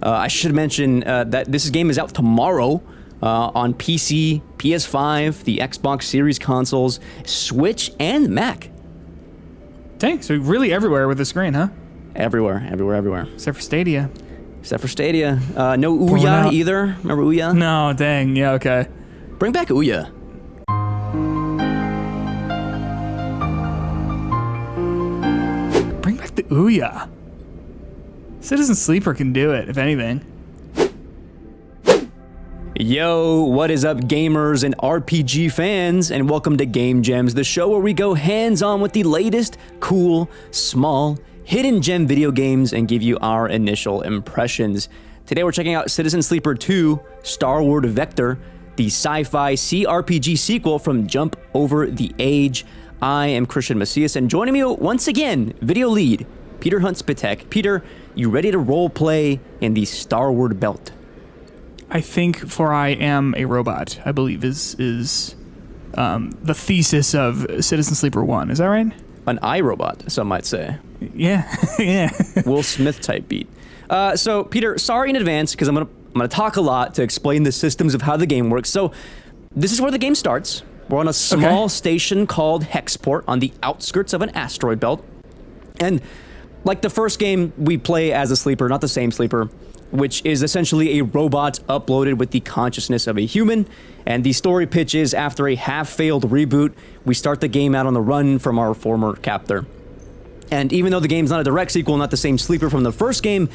I should mention that this game is out tomorrow on PC, PS5, the Xbox Series consoles, Switch, and Mac. Dang, so really everywhere with the screen, huh? Everywhere. Except for Stadia. No Ouya either. Remember Ouya? No, dang. Yeah, okay. Bring back Ouya. Bring back the Ouya. Citizen Sleeper can do it, if anything. Yo, what is up, gamers and RPG fans, and welcome to Game Gems, the show where we go hands-on with the latest, cool, small, hidden gem video games and give you our initial impressions. Today we're checking out Citizen Sleeper 2, Starward Vector, the Sci-Fi CPRG sequel from Jump Over the Age. I am Christian Macias, and joining me once again, video lead, Peter Hunt-Spitek. Peter, you ready to role-play in the Starward Belt? I think For I Am a Robot, I believe, is the thesis of Citizen Sleeper 1. Is that right? An iRobot, some might say. Yeah, yeah. Will Smith type beat. So, Peter, sorry in advance, because I'm gonna talk a lot to explain the systems of how the game works. So, this is where the game starts. We're on a small station called Hexport on the outskirts of an asteroid belt. And like the first game, we play as a sleeper, not the same sleeper, which is essentially a robot uploaded with the consciousness of a human. And the story pitch is, after a half-failed reboot, we start the game out on the run from our former captor. And even though the game's not a direct sequel, not the same sleeper from the first game,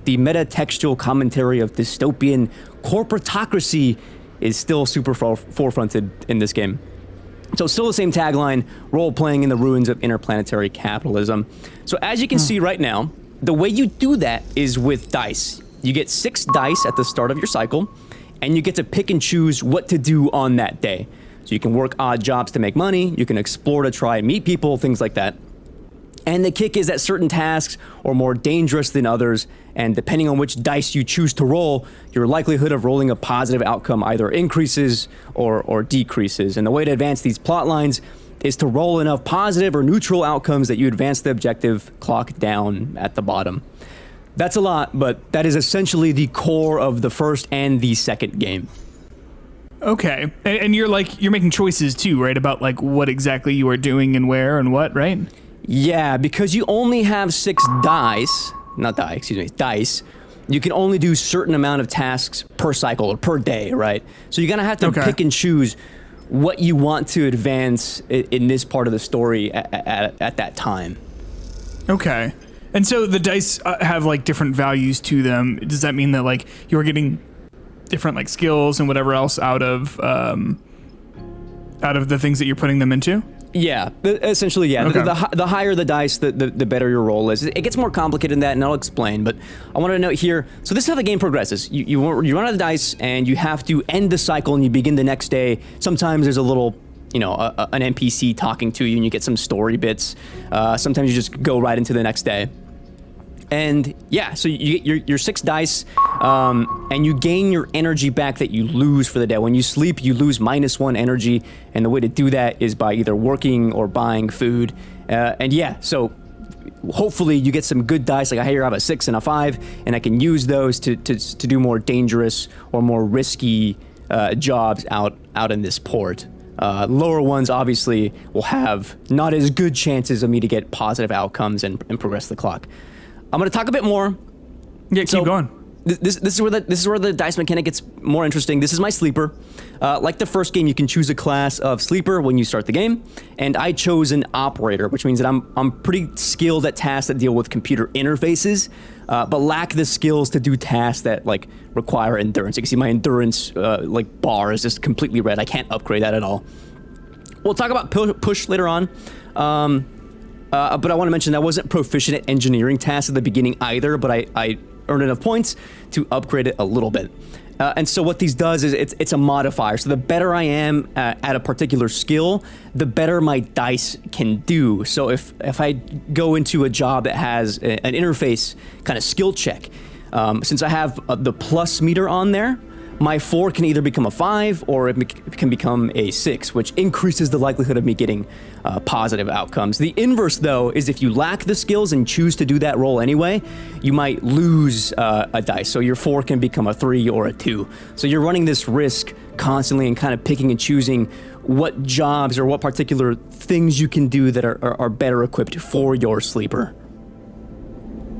the meta-textual commentary of dystopian corporatocracy is still super forefronted in this game. So still the same tagline, role-playing in the ruins of interplanetary capitalism. So as you can see right now, the way you do that is with dice. You get 6 dice at the start of your cycle, and you get to pick and choose what to do on that day. So you can work odd jobs to make money, you can explore to try and meet people, things like that. And the kick is that certain tasks are more dangerous than others, and depending on which dice you choose to roll, your likelihood of rolling a positive outcome either increases or decreases. And the way to advance these plot lines is to roll enough positive or neutral outcomes that you advance the objective clock down at the bottom. That's a lot, but that is essentially the core of the first and the second game. Okay, and you're making choices too, right? About like what exactly you are doing and where and what, right? Yeah, because you only have 6 dice, dice, you can only do certain amount of tasks per cycle or per day, right? So you're gonna have to pick and choose what you want to advance in this part of the story at that time. Okay. And so the dice have like different values to them. Does that mean that like you're getting different like skills and whatever else out of the things that you're putting them into? Yeah, essentially, yeah. Okay. The higher the dice, the better your roll is. It gets more complicated than that, and I'll explain, but I want to note here, so this is how the game progresses. You run out of dice, and you have to end the cycle, and you begin the next day. Sometimes there's a little, an NPC talking to you, and you get some story bits. Sometimes you just go right into the next day. And yeah, so you get your 6 dice, and you gain your energy back that you lose for the day. When you sleep, you lose -1 energy, and the way to do that is by either working or buying food. And yeah, so hopefully you get some good dice. Like I have a 6 and a 5, and I can use those to do more dangerous or more risky jobs out in this port. Lower ones obviously will have not as good chances of me to get positive outcomes and progress the clock. I'm going to talk a bit more. Yeah, keep going. This is where the dice mechanic gets more interesting. This is my sleeper. Like the first game, you can choose a class of sleeper when you start the game, and I chose an operator, which means that I'm pretty skilled at tasks that deal with computer interfaces, but lack the skills to do tasks that like require endurance. You can see my endurance bar is just completely red. I can't upgrade that at all. We'll talk about push later on. But I want to mention that I wasn't proficient at engineering tasks at the beginning either, but I earned enough points to upgrade it a little bit. And so what these does is it's a modifier. So the better I am at a particular skill, the better my dice can do. So if I go into a job that has an interface kind of skill check, since I have the plus meter on there, my 4 can either become a 5 or it can become a 6, which increases the likelihood of me getting positive outcomes. The inverse, though, is if you lack the skills and choose to do that roll anyway, you might lose a dice. So your 4 can become a 3 or a 2. So you're running this risk constantly and kind of picking and choosing what jobs or what particular things you can do that are better equipped for your sleeper.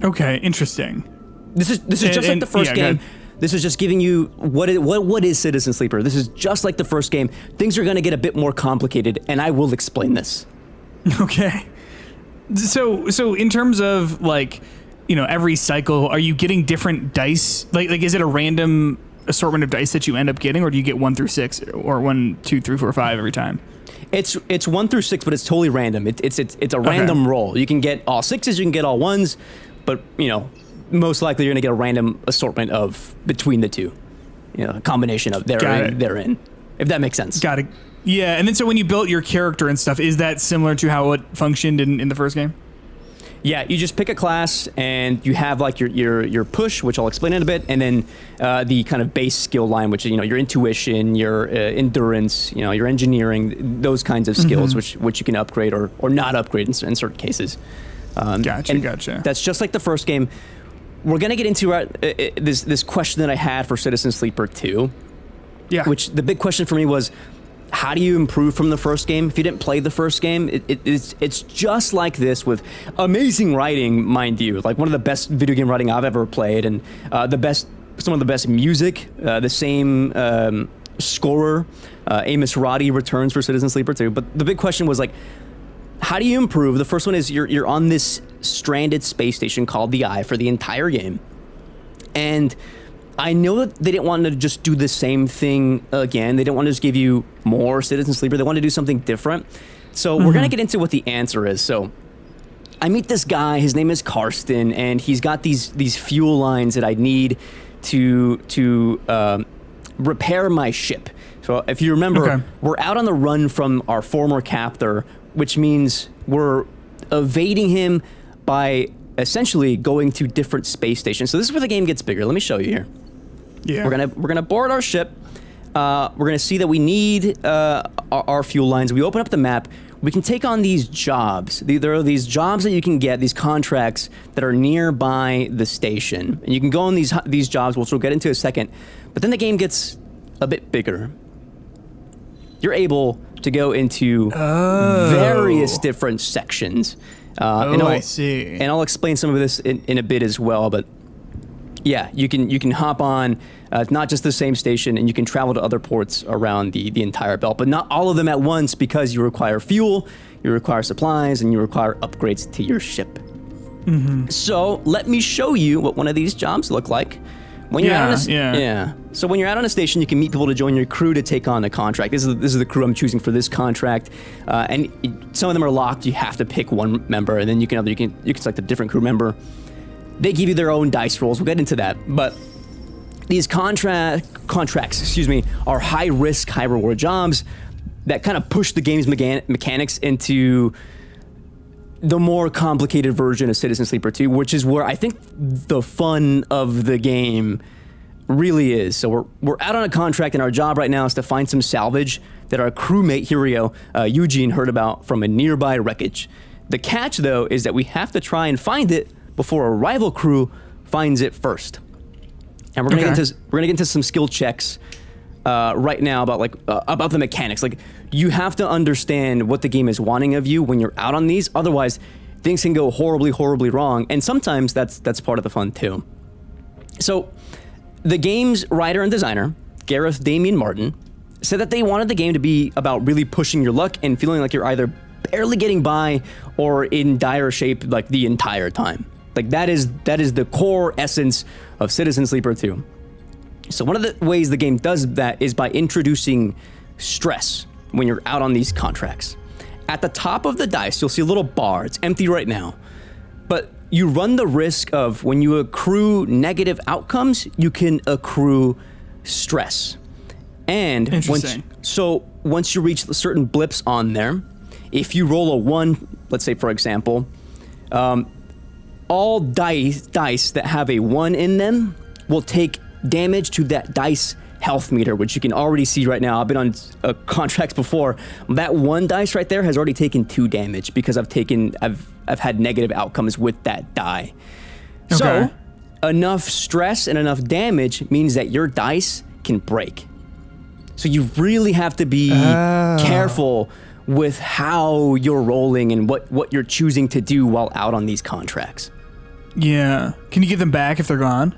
Okay, interesting. This is just like the first game. This is just giving you what is Citizen Sleeper. This is just like the first game. Things are going to get a bit more complicated, and I will explain this. Okay. So in terms of like, every cycle, are you getting different dice? Like is it a random assortment of dice that you end up getting, or do you get 1 through 6 or 1, 2, 3, 4, 5 every time? It's 1 through 6, but it's totally random. It's a random roll. You can get all 6s, you can get all 1s, but most likely you're gonna get a random assortment of between the two. A combination of therein. If that makes sense. Got it. Yeah, and then so when you built your character and stuff, is that similar to how it functioned in the first game? Yeah, you just pick a class and you have like your push, which I'll explain in a bit, and then the kind of base skill line, which is your intuition, your endurance, your engineering, those kinds of skills, which you can upgrade or not upgrade in certain cases. Gotcha. That's just like the first game. We're gonna get into this question that I had for Citizen Sleeper 2. Yeah. Which the big question for me was, how do you improve from the first game? If you didn't play the first game, it's just like this with amazing writing, mind you. Like one of the best video game writing I've ever played, and some of the best music. The same scorer, Amos Roddy, returns for Citizen Sleeper 2. But the big question was like, how do you improve? The first one is you're on this stranded space station called the Eye for the entire game, and I know that they didn't want to just do the same thing again. They didn't want to just give you more Citizen Sleeper. They want to do something different. So we're going to get into what the answer is. So I meet this guy. His name is Karsten, and he's got these fuel lines that I need to repair my ship. So if you remember, we're out on the run from our former captor, which means we're evading him by essentially going to different space stations. So this is where the game gets bigger. Let me show you here. Yeah. We're gonna board our ship. We're gonna see that we need our fuel lines. We open up the map. We can take on these jobs. There are these jobs that you can get, these contracts that are nearby the station, and you can go on these jobs, which we'll get into in a second. But then the game gets a bit bigger. You're able to go into various different sections. I see. And I'll explain some of this in a bit as well, but yeah, you can hop on not just the same station, and you can travel to other ports around the entire belt, but not all of them at once, because you require fuel, you require supplies, and you require upgrades to your ship. So let me show you what one of these jobs look like. When you're So when you're out on a station, you can meet people to join your crew to take on a contract. This is the crew I'm choosing for this contract, and some of them are locked. You have to pick one member, and then you can select a different crew member. They give you their own dice rolls. We'll get into that, but these contracts, are high risk, high reward jobs that kind of push the game's mechanics into the more complicated version of Citizen Sleeper 2, which is where I think the fun of the game really is. So we're out on a contract, and our job right now is to find some salvage that our crewmate Hirio, Eugene, heard about from a nearby wreckage. The catch, though, is that we have to try and find it before a rival crew finds it first. And we're gonna get into some skill checks right now about the mechanics. Like, you have to understand what the game is wanting of you when you're out on these. Otherwise, things can go horribly, horribly wrong. And sometimes that's part of the fun too. So, the game's writer and designer, Gareth Damian Martin, said that they wanted the game to be about really pushing your luck and feeling like you're either barely getting by or in dire shape like the entire time. Like that is the core essence of Citizen Sleeper 2. So one of the ways the game does that is by introducing stress when you're out on these contracts. At the top of the dice, you'll see a little bar. It's empty right now. But you run the risk of, when you accrue negative outcomes, you can accrue stress. And once you reach certain blips on there, if you roll a 1, let's say for example, all dice that have a 1 in them will take damage to that dice health meter, which you can already see right now. I've been on contracts before. That one dice right there has already taken 2 damage because I've had negative outcomes with that die. Okay. So enough stress and enough damage means that your dice can break. So you really have to be careful with how you're rolling and what you're choosing to do while out on these contracts. Yeah. Can you get them back if they're gone?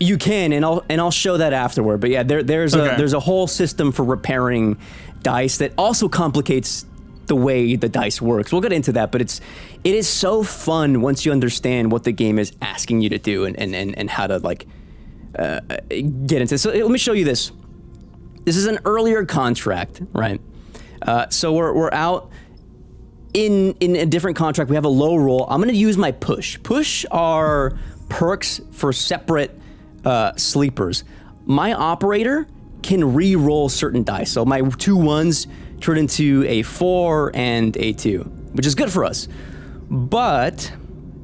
You can, and I'll show that afterward. But yeah, there's a whole system for repairing dice that also complicates the way the dice works. We'll get into that, but it is so fun once you understand what the game is asking you to do and how to like get into it. So let me show you this. This is an earlier contract, right? So we're out in a different contract. We have a low roll. I'm going to use my push. Push are perks for separate sleepers. My operator can re-roll certain dice. So my 2 1s turn into a 4 and a 2, which is good for us. But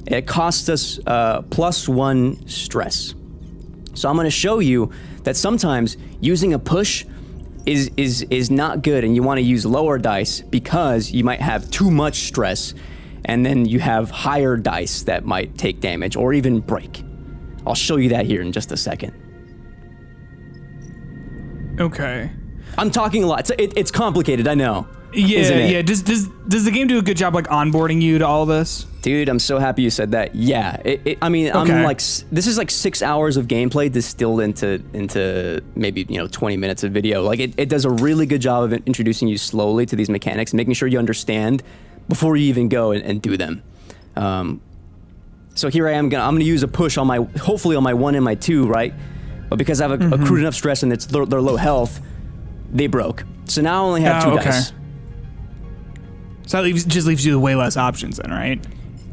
it costs us +1 stress. So I'm going to show you that sometimes using a push is not good, and you want to use lower dice because you might have too much stress, and then you have higher dice that might take damage or even break. I'll show you that here in just a second. Okay. I'm talking a lot. It's complicated, I know. Yeah. Does the game do a good job like onboarding you to all this? Dude, I'm so happy you said that. Yeah. I'm like, this is like 6 hours of gameplay distilled into maybe 20 minutes of video. Like it does a really good job of introducing you slowly to these mechanics, making sure you understand before you even go and do them. So here I am. I'm gonna use a push on hopefully on my 1 and my 2, right? But because I've accrued enough stress and they're low health, they broke. So now I only have 2 dice. So that just leaves you with way less options then, right?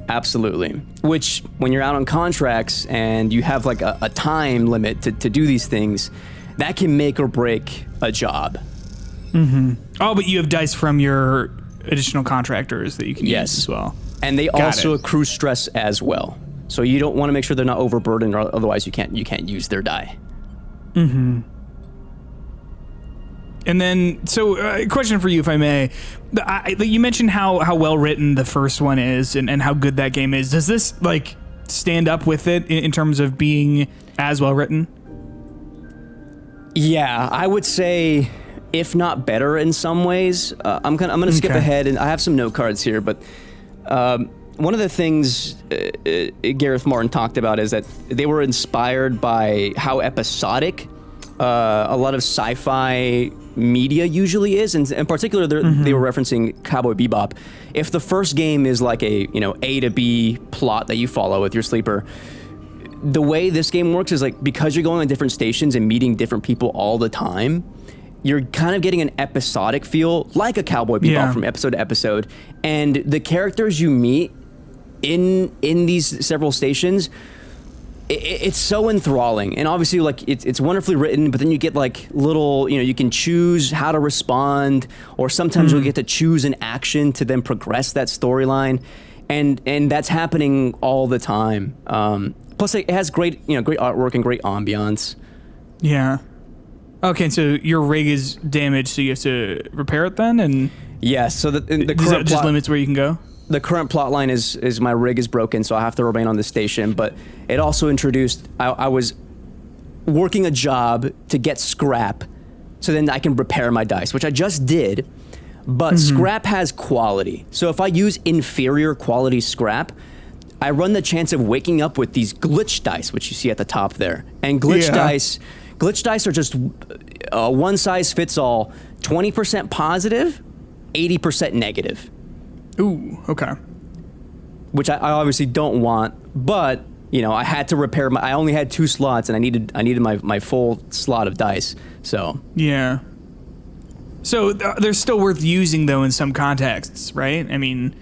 Absolutely. Which, when you're out on contracts and you have like a time limit to do these things, that can make or break a job. Mm-hmm. Oh, but you have dice from your additional contractors that you can use as well. And they also accrue stress as well. So you don't want to make sure they're not overburdened, or otherwise you can't use their die. Mm-hmm. And then, so question for you, if I may. You mentioned how well written the first one is and how good that game is. Does this like stand up with it in terms of being as well written? Yeah, I would say, if not better in some ways. I'm gonna skip ahead, and I have some note cards here, but one of the things Gareth Martin talked about is that they were inspired by how episodic a lot of sci-fi media usually is, and in particular they were referencing Cowboy Bebop. If the first game is like a A to B plot that you follow with your sleeper, the way this game works is like, because you're going on different stations and meeting different people all the time, you're kind of getting an episodic feel, like a Cowboy Bebop from episode to episode, and the characters you meet in these several stations, it's so enthralling. And obviously, like, it's wonderfully written, but then you get like little, you can choose how to respond, or sometimes you'll get to choose an action to then progress that storyline, and that's happening all the time. Plus, it has great artwork and great ambiance. Yeah. Okay, so your rig is damaged, so you have to repair it then, and so the does that just limits where you can go? The current plot line is my rig is broken, so I have to remain on the station. But it also introduced, I was working a job to get scrap, so then I can repair my dice, which I just did. But scrap has quality, so if I use inferior quality scrap, I run the chance of waking up with these glitch dice, which you see at the top there. And glitch dice are just one size fits all, 20% positive, 80% negative. Ooh, okay. Which I obviously don't want, but I had to repair I only had 2 slots, and I needed my full slot of dice. So yeah. So they're still worth using though in some contexts, right? I mean,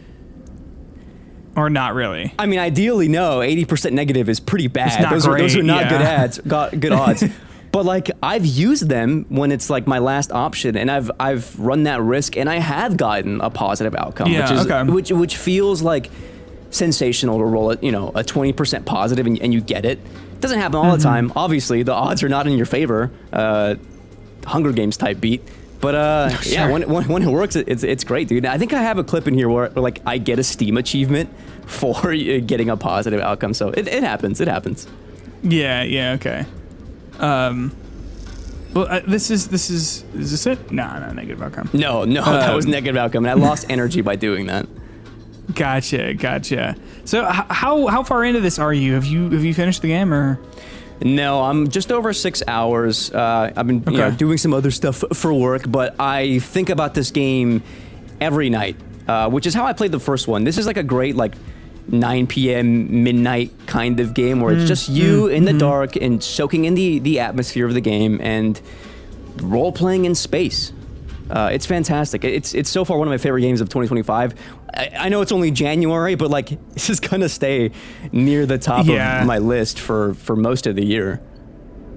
or not really. I mean, ideally, no. 80% negative is pretty bad. It's not those are not good odds. But like, I've used them when it's like my last option, and I've run that risk, and I have gotten a positive outcome, which feels like sensational to roll it, a 20% positive, and you get it. Doesn't happen all the time. Obviously, the odds are not in your favor. Hunger Games type beat. But Sure. yeah, when it works, it's great, dude. I think I have a clip in here where like I get a Steam achievement for getting a positive outcome. So it happens. It happens. Yeah. Okay. Well, is this it? No, negative outcome. No, that was negative outcome, and I lost energy by doing that. Gotcha. So how far into this are you? Have you finished the game or? No, I'm just over 6 hours. I've been doing some other stuff for work, but I think about this game every night, which is how I played the first one. This is like a great 9 p.m. midnight kind of game where it's just you in the dark and soaking in the atmosphere of the game and role-playing in space. It's fantastic. It's so far one of my favorite games of 2025. I know it's only January, but this is gonna stay near the top of my list for most of the year.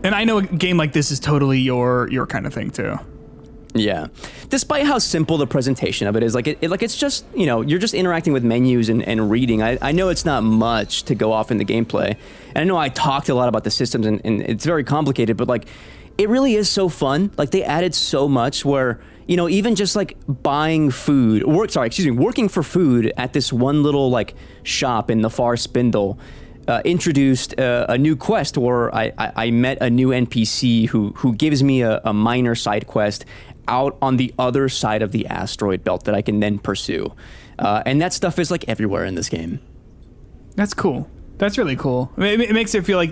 And I know a game like this is totally your kind of thing too. Yeah. Despite how simple the presentation of it is, it's just, you're just interacting with menus and reading. I know it's not much to go off in the gameplay. And I know I talked a lot about the systems and it's very complicated, but it really is so fun. They added so much where, even just buying food, working for food at this one little shop in the far spindle, introduced a new quest where I met a new NPC who gives me a minor side quest out on the other side of the asteroid belt that I can then pursue. And that stuff is everywhere in this game. That's cool. That's really cool. It makes it feel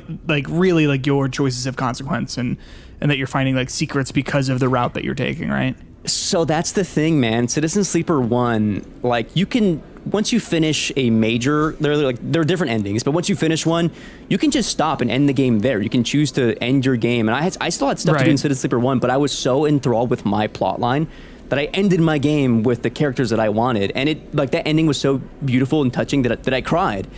really your choices have consequence and that you're finding secrets because of the route that you're taking, right? So that's the thing, man. Citizen Sleeper 1, you can, once you finish a major, there are different endings, but once you finish one, you can just stop and end the game there. You can choose to end your game. And I still had stuff to do in Citizen Sleeper 1, but I was so enthralled with my plot line that I ended my game with the characters that I wanted. And it that ending was so beautiful and touching that I cried.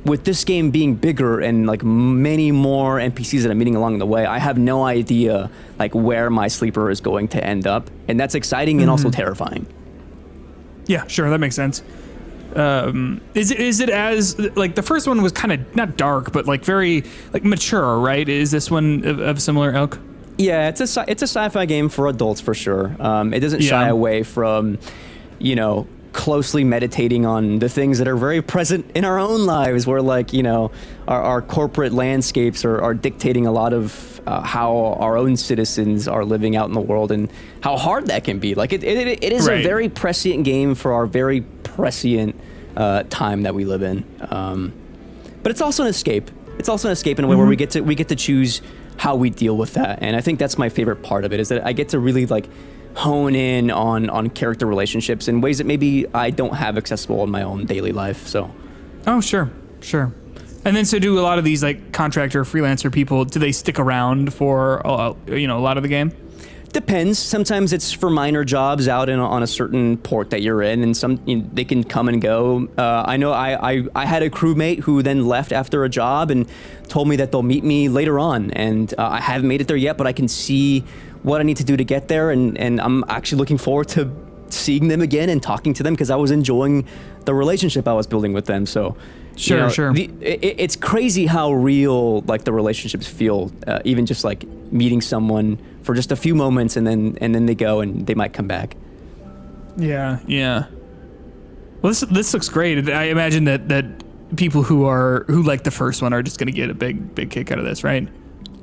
With this game being bigger and many more NPCs that I'm meeting along the way, I have no idea where my sleeper is going to end up, and that's exciting and also terrifying. Yeah, sure, that makes sense. Is it as the first one was kind of not dark, but very mature, right? Is this one of similar ilk? Yeah, it's a sci-fi game for adults for sure. It doesn't shy away from, closely meditating on the things that are very present in our own lives where our corporate landscapes are dictating a lot of how our own citizens are living out in the world and how hard that can be. It is a very prescient game for our very prescient time that we live in. But it's also an escape. It's also an escape in a way where we get to choose how we deal with that. And I think that's my favorite part of it, is that I get to really hone in on character relationships in ways that maybe I don't have accessible in my own daily life. So, oh sure. And then so do a lot of these contractor freelancer people, do they stick around for a lot of the game? Depends. Sometimes it's for minor jobs out on a certain port that you're in, and they can come and go. I know I had a crewmate who then left after a job and told me that they'll meet me later on, and I haven't made it there yet, but I can see what I need to do to get there, and I'm actually looking forward to seeing them again and talking to them because I was enjoying the relationship I was building with them. So sure. It's crazy how real the relationships feel, even just meeting someone for just a few moments and then they go and they might come back. Yeah. Well, this looks great. I imagine that people who like the first one are just going to get a big kick out of this, right?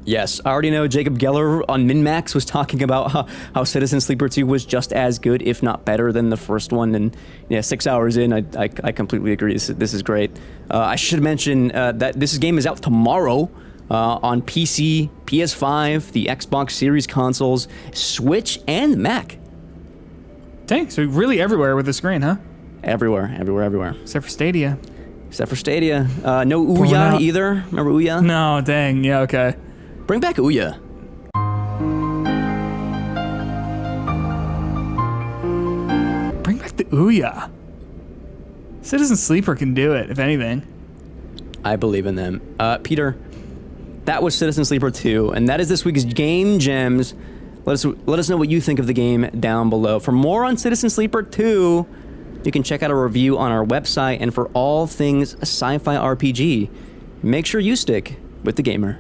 Yes, I already know Jacob Geller on MinMax was talking about how Citizen Sleeper 2 was just as good, if not better, than the first one. And 6 hours in, I completely agree. This is great. I should mention that this game is out tomorrow on PC, PS5, the Xbox Series consoles, Switch, and Mac. Dang, so really everywhere with the screen, huh? Everywhere. Except for Stadia. No Ouya either. Remember Ouya? No, dang. Yeah, okay. Bring back Ouya. Bring back the Ouya. Citizen Sleeper can do it, if anything. I believe in them. Peter, that was Citizen Sleeper 2, and that is this week's Game Gems. Let us know what you think of the game down below. For more on Citizen Sleeper 2, you can check out a review on our website, and for all things Sci-Fi RPG, make sure you stick with the gamer.